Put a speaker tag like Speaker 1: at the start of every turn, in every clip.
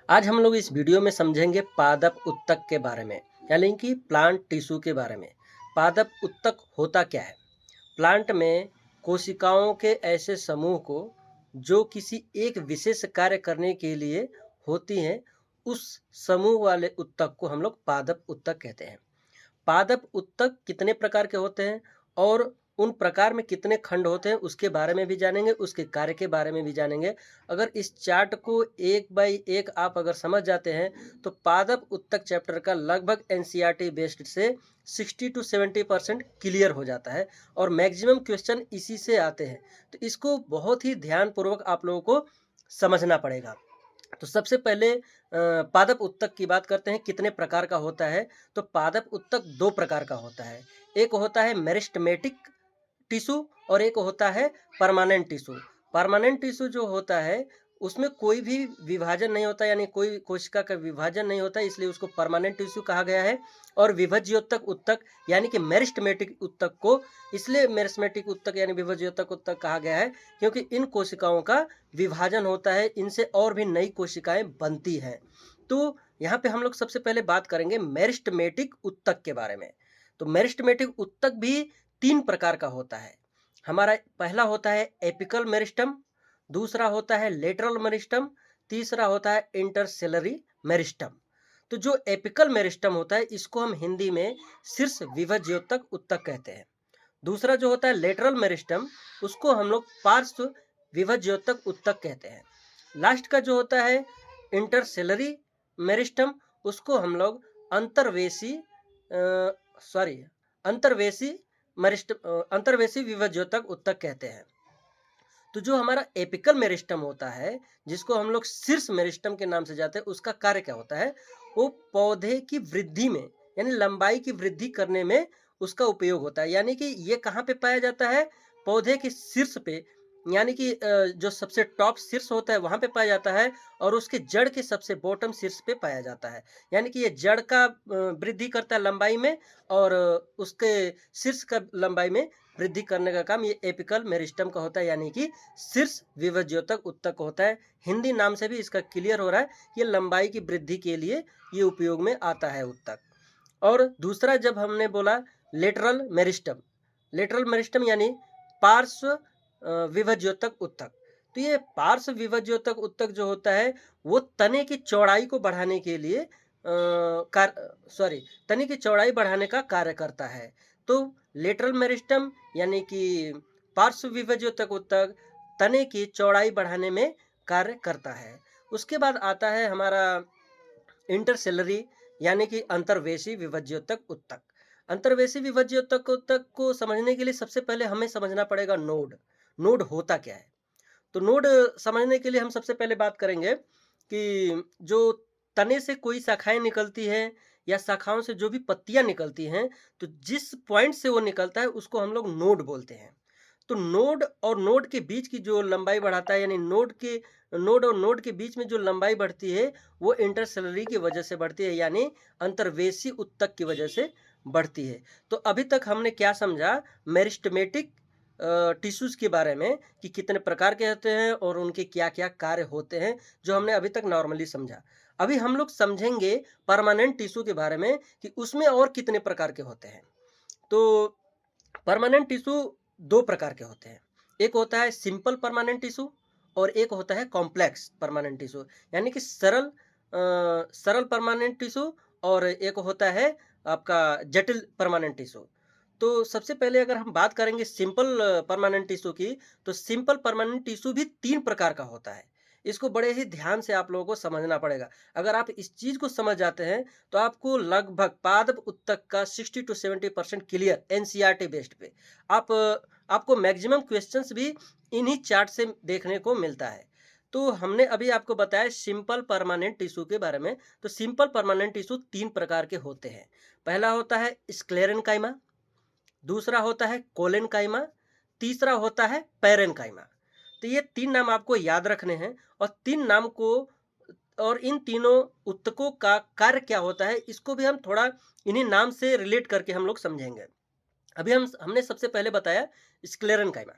Speaker 1: आज हम लोग इस वीडियो में समझेंगे पादप उत्तक के बारे में, यानी कि प्लांट टिश्यू के बारे में। पादप उत्तक होता क्या है? प्लांट में कोशिकाओं के ऐसे समूह को जो किसी एक विशेष कार्य करने के लिए होती हैं, उस समूह वाले उत्तक को हम लोग पादप उत्तक कहते हैं। पादप उत्तक कितने प्रकार के होते हैं और उन प्रकार में कितने खंड होते हैं उसके बारे में भी जानेंगे, उसके कार्य के बारे में भी जानेंगे। अगर इस चार्ट को एक बाय एक आप अगर समझ जाते हैं तो पादप उत्तक चैप्टर का लगभग एनसीईआरटी बेस्ड से 60 to 70% क्लियर हो जाता है और मैक्सिमम क्वेश्चन इसी से आते हैं। तो इसको बहुत ही ध्यानपूर्वक आप लोगों को समझना पड़ेगा। तो सबसे पहले पादप उत्तक की बात करते हैं, कितने प्रकार का होता है। तो पादप उत्तक दो प्रकार का होता है, एक होता है मेरिस्टेमेटिक टिश्यू और एक होता है परमानेंट टिश्यू। परमानेंट टिश्यू जो होता है उसमें कोई भी विभाजन नहीं होता, यानी कोई कोशिका का विभाजन नहीं होता, इसलिए उसको परमानेंट टिश्यू कहा गया है। और विभज्योतक उत्तक यानी कि मेरिस्टेमेटिक उत्तक को इसलिए मेरिस्टेमेटिक उत्तक यानी विभज्योतक उत्तक कहा गया है क्योंकि इन कोशिकाओं का विभाजन होता है, इनसे और भी नई कोशिकाएं बनती हैं। तो यहाँ पे हम लोग सबसे पहले बात करेंगे मेरिस्टेमेटिक उत्तक के बारे में। तो मेरिस्टेमेटिक उत्तक भी तीन प्रकार का होता है। हमारा पहला होता है एपिकल मेरिस्टम, दूसरा होता है लेटरल मेरिस्टम, तीसरा होता है इंटरसेलरी मेरिस्टम। तो जो एपिकल मेरिस्टम होता है इसको हम हिंदी में शीर्ष विभज्योतक उत्तक कहते हैं। दूसरा जो होता है लेटरल मेरिस्टम, उसको हम लोग पार्श्व विभज्योतक उत्तक कहते हैं। लास्ट का जो होता है इंटरसेलरी मेरिस्टम, उसको हम लोग अंतर्वेशी सॉरी अंतर्वेशी अंतर्वेशी विभज्योतक उत्तक कहते हैं। तो जो हमारा एपिकल मेरिस्टम होता है, जिसको हम लोग शीर्ष मेरिस्टम के नाम से जाते हैं, उसका कार्य क्या होता है? वो पौधे की वृद्धि में यानी लंबाई की वृद्धि करने में उसका उपयोग होता है। यानी कि ये कहाँ पे पाया जाता है? पौधे के शीर्ष पे, यानी कि जो सबसे टॉप शीर्ष होता है वहां पे पाया जाता है और उसके जड़ के सबसे बॉटम शीर्ष पे पाया जाता है। यानी कि ये जड़ का वृद्धि करता है लंबाई में और उसके शीर्ष का लंबाई में वृद्धि करने का काम ये एपिकल मेरिस्टम का होता है, यानी कि शीर्ष विभज्योतक उत्तक होता है। हिंदी नाम से भी इसका क्लियर हो रहा है, ये लंबाई की वृद्धि के लिए ये उपयोग में आता है उत्तक। और दूसरा जब हमने बोला लेटरल मेरिस्टम, लेटरल मेरिस्टम यानी पार्श्व विभज्योतक उत्तक। तो ये पार्श्व विभज्योतक उत्तक जो होता है वो तने की चौड़ाई को बढ़ाने के लिए तने की चौड़ाई बढ़ाने का कार्य करता है। तो लेटरल मेरिस्टम यानी कि पार्श्व विभज्योतक उत्तक तने की चौड़ाई बढ़ाने में कार्य करता है। उसके बाद आता है हमारा इंटरसेलरी यानी कि अंतर्वेशी विभज्योतक उत्तक। अंतर्वेशी विभज्योतक उत्तक को समझने के लिए सबसे पहले हमें समझना पड़ेगा नोड। नोड होता क्या है? तो नोड समझने के लिए हम सबसे पहले बात करेंगे कि जो तने से कोई शाखाएं निकलती हैं या शाखाओं से जो भी पत्तियां निकलती हैं, तो जिस पॉइंट से वो निकलता है उसको हम लोग नोड बोलते हैं। तो नोड और नोड के बीच की जो लंबाई बढ़ाता है, यानी नोड और नोड के बीच में जो लंबाई बढ़ती है वो इंटरसेलरी की वजह से बढ़ती है, यानी अंतर्वेशी उत्तक की वजह से बढ़ती है। तो अभी तक हमने क्या समझा? मेरिस्टेमेटिक टिश्यूज के बारे में कि कितने प्रकार के होते हैं और उनके क्या क्या कार्य होते हैं, जो हमने अभी तक नॉर्मली समझा। अभी हम लोग समझेंगे परमानेंट टिश्यू के बारे में कि उसमें और कितने प्रकार के होते हैं। तो परमानेंट टिश्यू दो प्रकार के होते हैं, एक होता है सिंपल परमानेंट टिश्यू और एक होता है कॉम्प्लेक्स परमानेंट टिश्यू, यानी कि सरल परमानेंट टिश्यू और एक होता है आपका जटिल परमानेंट टिश्यू। तो सबसे पहले अगर हम बात करेंगे सिंपल परमानेंट टिश्यू की, तो सिंपल परमानेंट टिश्यू भी तीन प्रकार का होता है। इसको बड़े ही ध्यान से आप लोगों को समझना पड़ेगा। अगर आप इस चीज को समझ जाते हैं तो आपको लगभग पादप उत्तक का 60 to 70% क्लियर एनसीईआरटी बेस्ड पे आप आपको मैक्सिमम क्वेश्चंस भी इन्हीं चार्ट से देखने को मिलता है। तो हमने अभी आपको बताया सिंपल परमानेंट टिश्यू के बारे में। तो सिंपल परमानेंट टिश्यू तीन प्रकार के होते हैं। पहला होता है स्क्लेरेनकाइमा, दूसरा होता है कोलेनकाइमा, तीसरा होता है पैरेनकाइमा। तो ये तीन नाम आपको याद रखने हैं और तीन नाम को और इन तीनों उत्तकों का कार्य क्या होता है इसको भी हम थोड़ा इन्हीं नाम से रिलेट करके हम लोग समझेंगे। अभी हमने सबसे पहले बताया स्क्लेरेनकाइमा।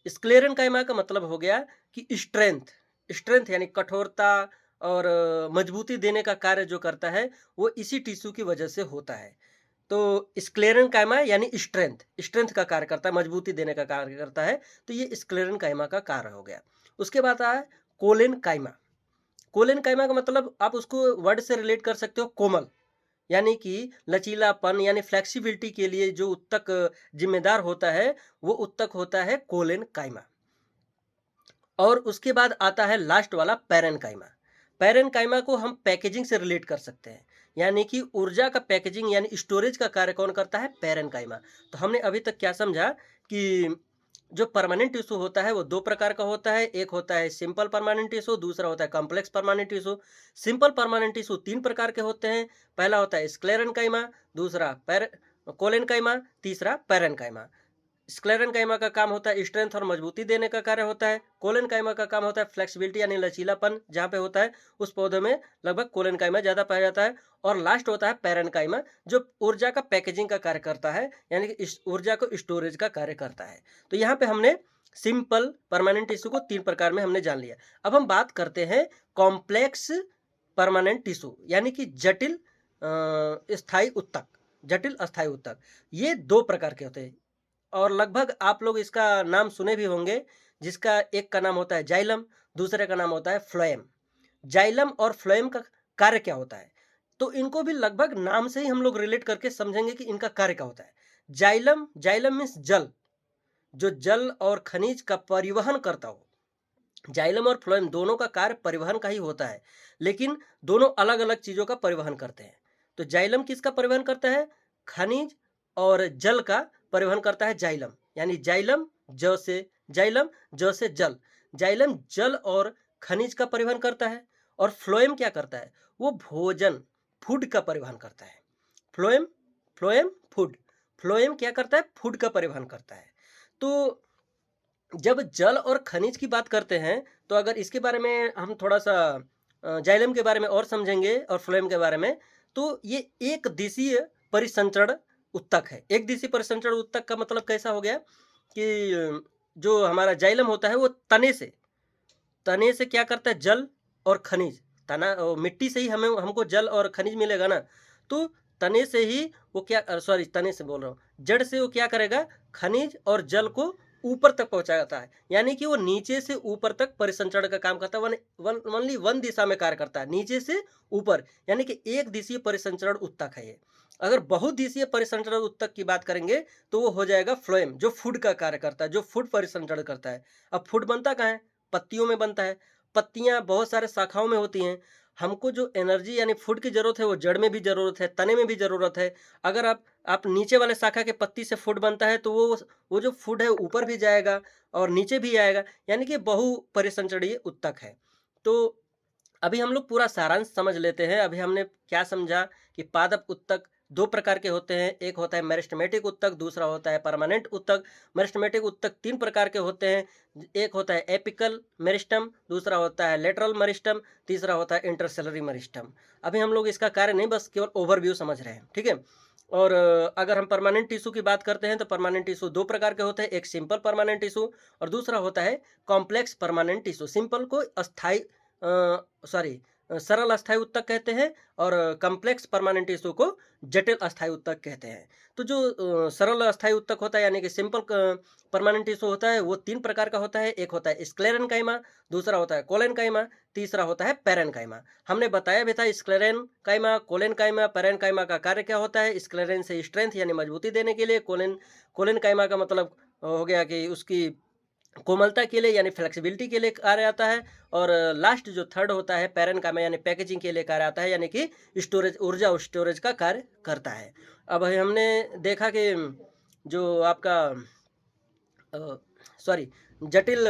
Speaker 1: स्क्लेरेनकाइमा का मतलब हो गया कि स्ट्रेंथ, स्ट्रेंथ यानी कठोरता और मजबूती देने का कार्य जो करता है वो इसी टिश्यू की वजह से होता है। तो स्क्लेरेंकाइमा यानी स्ट्रेंथ स्ट्रेंथ का कार्य करता है, मजबूती देने का कार्य करता है। तो ये स्क्लेरेंकाइमा का कार्य हो गया। उसके बाद आया कोलेनकाइमा। कोलेनकाइमा का मतलब आप उसको वर्ड से रिलेट कर सकते हो कोमल, यानी कि लचीलापन यानी फ्लेक्सिबिलिटी के लिए जो उत्तक जिम्मेदार होता है, वो उत्तक होता है कोलेनकाइमा। और उसके बाद आता है लास्ट वाला पैरेनकाइमा। पैरेनकाइमा को हम पैकेजिंग से रिलेट कर सकते हैं, यानी कि ऊर्जा का पैकेजिंग यानी स्टोरेज का कार्य कौन करता है? पैरेनकाइमा। तो हमने अभी तक क्या समझा कि जो परमानेंट टिश्यू होता है वो दो प्रकार का होता है। एक होता है सिंपल परमानेंट टिश्यू, दूसरा होता है complex permanent tissue. Simple permanent tissue तीन प्रकार के होते हैं। पहला होता है स्क्लेरेनकाइमा, दूसरा कोलेनकाइमा, तीसरा पैरेनकाइमा। स्क्लेरेनकाइमा का काम होता है स्ट्रेंथ और मजबूती देने का कार्य होता है। कोलेनकाइमा का काम होता है फ्लेक्सिबिलिटी यानी लचीलापन, जहाँ पे होता है उस पौधे में लगभग कोलेनकाइमा ज़्यादा पाया जाता है। और लास्ट होता है पैरेनकाइमा, जो ऊर्जा का पैकेजिंग का कार्य करता है, यानी कि इस ऊर्जा को स्टोरेज का कार्य करता है। तो यहाँ पे हमने सिंपल परमानेंट टिश्यू को तीन प्रकार में हमने जान लिया। अब हम बात करते हैं कॉम्प्लेक्स परमानेंट टिश्यू, यानी कि जटिल स्थायी उत्तक। जटिल अस्थायी उत्तक ये दो प्रकार के होते हैं, और लगभग आप लोग इसका नाम सुने भी होंगे, जिसका एक का नाम होता है जाइलम, दूसरे का नाम होता है फ्लोएम। जाइलम और फ्लोएम का कार्य क्या होता है? तो इनको भी लगभग नाम से ही हम लोग रिलेट करके समझेंगे कि इनका कार्य क्या होता है। जाइलम, जाइलम मीन्स जल, जो जल और खनिज का परिवहन करता हो। जाइलम और फ्लोएम दोनों का कार्य परिवहन का ही होता है, लेकिन दोनों अलग अलग चीज़ों का परिवहन करते हैं। तो जाइलम किसका परिवहन करता है? खनिज और जल का परिवहन करता है जाइलम, यानी जाइलम ज से जाइलम, ज से जल। जाइलम जल और खनिज का परिवहन करता है। और फ्लोएम क्या करता है? वो भोजन, फूड का परिवहन करता है। फ्लोएम, फ्लोएम फूड, फ्लोएम क्या करता है? फूड का परिवहन करता है। तो जब जल और खनिज की बात करते हैं, तो अगर इसके बारे में हम थोड़ा-सा जाइलम के बारे में और समझेंगे और फ्लोएम के बारे में, तो ये एक दिशीय परिसंचरण उत्तक है। एक दिशीय परिसंचरण उत्तक का मतलब कैसा हो गया कि जो हमारा जाइलम होता है वो तने से क्या करता है? जल और खनिज। मिट्टी से ही हमको जल और खनिज मिलेगा ना, तो तने से ही वो क्या सॉरी तने से बोल रहा हूँ, जड़ से वो क्या करेगा? खनिज और जल को ऊपर तक पहुँचाता है, यानी कि वो नीचे से ऊपर तक परिसंचरण का काम करता है। ओनली वन दिशा में कार्य करता है, नीचे से ऊपर, यानी कि एक दिशीय परिसंचरण उत्तक है ये। अगर बहुदिशीय परिसंचरण उत्तक की बात करेंगे, तो वो हो जाएगा फ्लोएम, जो फूड का कार्य करता है, जो फूड परिसंचरण करता है। अब फूड बनता कहाँ है? पत्तियों में बनता है। पत्तियाँ बहुत सारे शाखाओं में होती हैं। हमको जो एनर्जी यानी फूड की ज़रूरत है, वो जड़ में भी ज़रूरत है, तने में भी ज़रूरत है। अगर आप नीचे वाले शाखा के पत्ती से फूड बनता है, तो वो जो फूड है ऊपर भी जाएगा और नीचे भी आएगा, यानी कि बहु परिसंचरणीय उत्तक है। तो अभी हम लोग पूरा सारांश समझ लेते हैं। अभी हमने क्या समझा कि पादप उत्तक दो प्रकार के होते हैं। एक होता है मेरिस्टेमेटिक उत्तक, दूसरा होता है परमानेंट उत्तक। मेरिस्टेमेटिक उत्तक तीन प्रकार के होते हैं। एक होता है एपिकल मेरिस्टम, दूसरा होता है लेटरल मेरिस्टम, तीसरा होता है इंटरसेलरी मेरिस्टम। अभी हम लोग इसका कार्य नहीं, बस केवल ओवरव्यू समझ रहे हैं, ठीक है। और अगर हम परमानेंट टिश्यू की बात करते हैं, तो परमानेंट टिश्यू दो प्रकार के होते हैं। एक सिंपल परमानेंट टिश्यू और दूसरा होता है कॉम्प्लेक्स परमानेंट टिश्यू। सिंपल को अस्थाई सरल अस्थायी उत्तक कहते हैं, और कॉम्प्लेक्स परमानेंट टिश्यू को जटिल अस्थायी उत्तक कहते हैं। तो जो सरल अस्थायी उत्तक होता है, यानी कि सिंपल परमानेंट टिश्यू होता है, वो तीन प्रकार का होता है। एक होता है स्क्लेरेनकाइमा, दूसरा होता है कोलेनकाइमा, तीसरा होता है पैरेनकाइमा। हमने बताया भी था स्क्लेरेनकाइमा, कोलेनकाइमा, पैरेनकाइमा का कार्य क्या होता है। स्क्लेरेन से स्ट्रेंथ यानी मजबूती देने के लिए, कोलेनकाइमा का मतलब हो गया कि उसकी कोमलता के लिए यानी फ्लेक्सिबिलिटी के लिए कार्य आता है। और लास्ट जो थर्ड होता है पैरेनकाइमा यानी पैकेजिंग के लिए कार्य आता है, यानी कि स्टोरेज, ऊर्जा और स्टोरेज का कार्य करता है। अब हमने देखा कि जो आपका सॉरी जटिल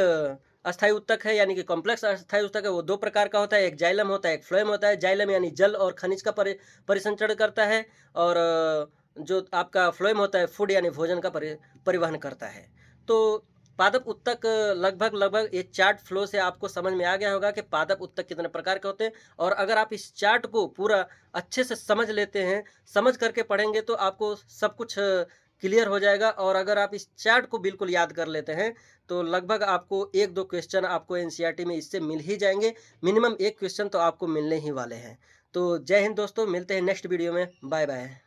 Speaker 1: अस्थायी उत्तक है, यानी कि कॉम्प्लेक्स अस्थायी उत्तक है, वो दो प्रकार का होता है। एक जाइलम होता है, एक फ्लोएम होता है। जाइलम यानी जल और खनिज का परिसंचरण करता है, और जो आपका फ्लोएम होता है फूड यानी भोजन का परिवहन करता है। तो पादप उत्तक लगभग लगभग ये चार्ट फ्लो से आपको समझ में आ गया होगा कि पादप उत्तक कितने प्रकार के होते हैं। और अगर आप इस चार्ट को पूरा अच्छे से समझ लेते हैं, समझ करके पढ़ेंगे, तो आपको सब कुछ क्लियर हो जाएगा। और अगर आप इस चार्ट को बिल्कुल याद कर लेते हैं, तो लगभग आपको 1-2 क्वेश्चन आपको एनसीईआरटी में इससे मिल ही जाएँगे। मिनिमम 1 क्वेश्चन तो आपको मिलने ही वाले हैं। तो जय हिंद दोस्तों, मिलते हैं नेक्स्ट वीडियो में। बाय-बाय।